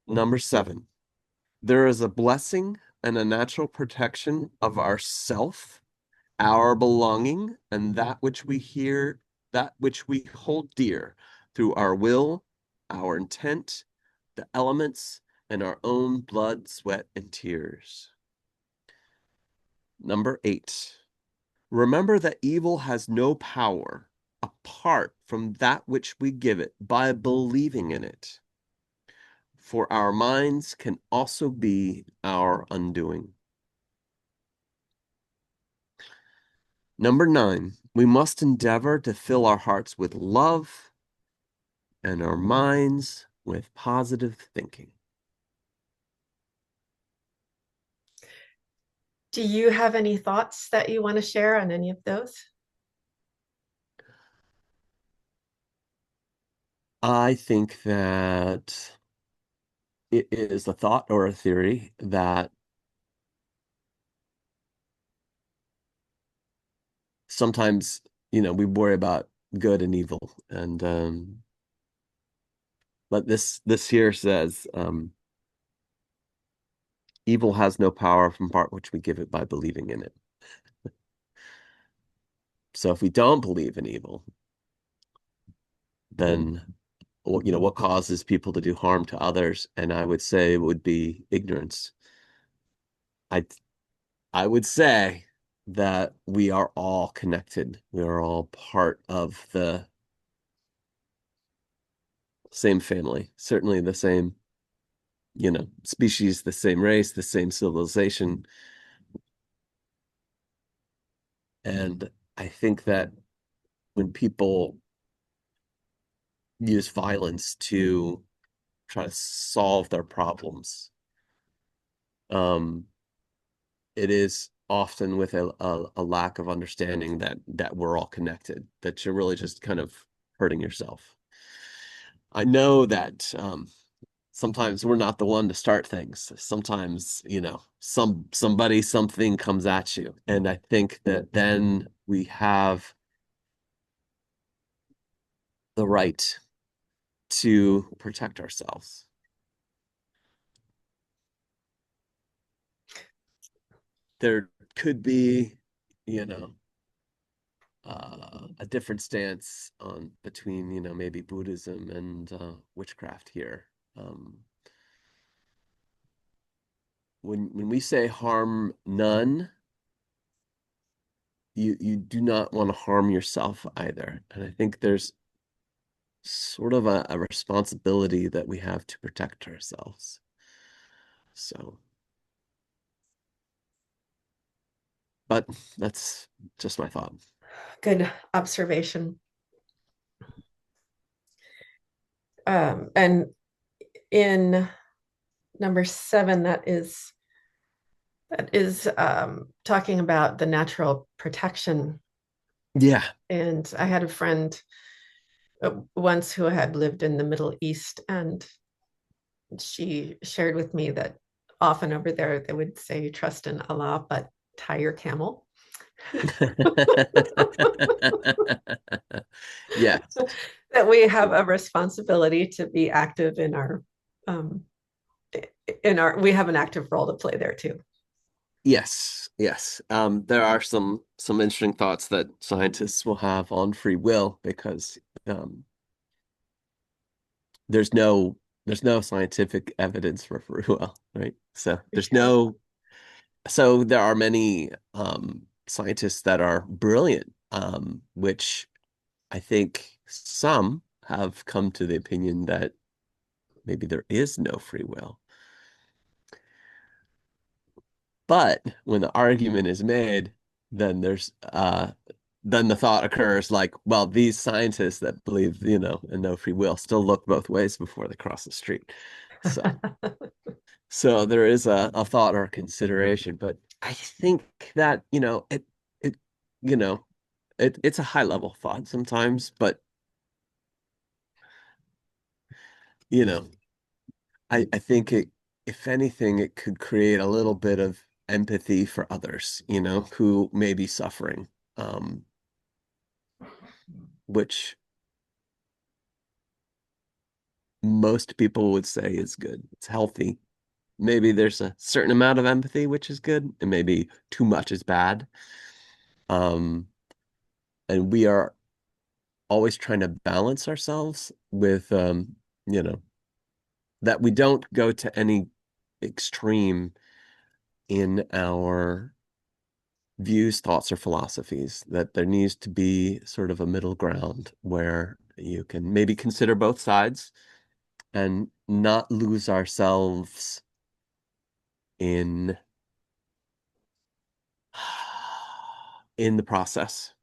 Number 7, there is a blessing and a natural protection of ourself, our belonging, and that which we hold dear through our will, our intent, the elements, and our own blood, sweat, and tears. Number 8, remember that evil has no power apart from that which we give it by believing in it. For our minds can also be our undoing. Number 9, we must endeavor to fill our hearts with love and our minds with positive thinking. Do you have any thoughts that you want to share on any of those? I think that it is a thought or a theory that sometimes, we worry about good and evil. And but this here says evil has no power from part which we give it by believing in it. So if we don't believe in evil, then what causes people to do harm to others? And I would say it would be ignorance. I I would say that we are all connected. We are all part of the same family, certainly the same, species, the same race, the same civilization. And I think that when people use violence to try to solve their problems, um, it is often with a lack of understanding that we're all connected, that you're really just kind of hurting yourself. I know that sometimes we're not the one to start things. Sometimes, somebody, something comes at you. And I think that then we have the right to protect ourselves. There could be, you know, a different stance on between, maybe Buddhism and witchcraft here. Um, when we say harm none, you do not want to harm yourself either. And I think there's sort of a responsibility that we have to protect ourselves. So, but that's just my thought. Good observation. And in number 7, that is talking about the natural protection. Yeah. And I had a friend once who had lived in the Middle East, and she shared with me that often over there they would say, trust in Allah, but tie your camel. Yes. That we have a responsibility to be active um, we have an active role to play there too. Yes, yes. There are some interesting thoughts that scientists will have on free will because um, there's no there's no scientific evidence for free will, right? Yeah. So there are many scientists that are brilliant, which I think some have come to the opinion that maybe there is no free will. But when the argument is made, then then the thought occurs like, well, these scientists that believe, in no free will still look both ways before they cross the street. So so there is a thought or a consideration, but I think that, it you know, it's a high level thought sometimes, but you know, I think if anything, it could create a little bit of empathy for others, who may be suffering, which most people would say is good. It's healthy. Maybe there's a certain amount of empathy, which is good, and maybe too much is bad. Um, and we are always trying to balance ourselves with, you know, that we don't go to any extreme in our views, thoughts, or philosophies, that there needs to be sort of a middle ground where you can maybe consider both sides and not lose ourselves in in the process.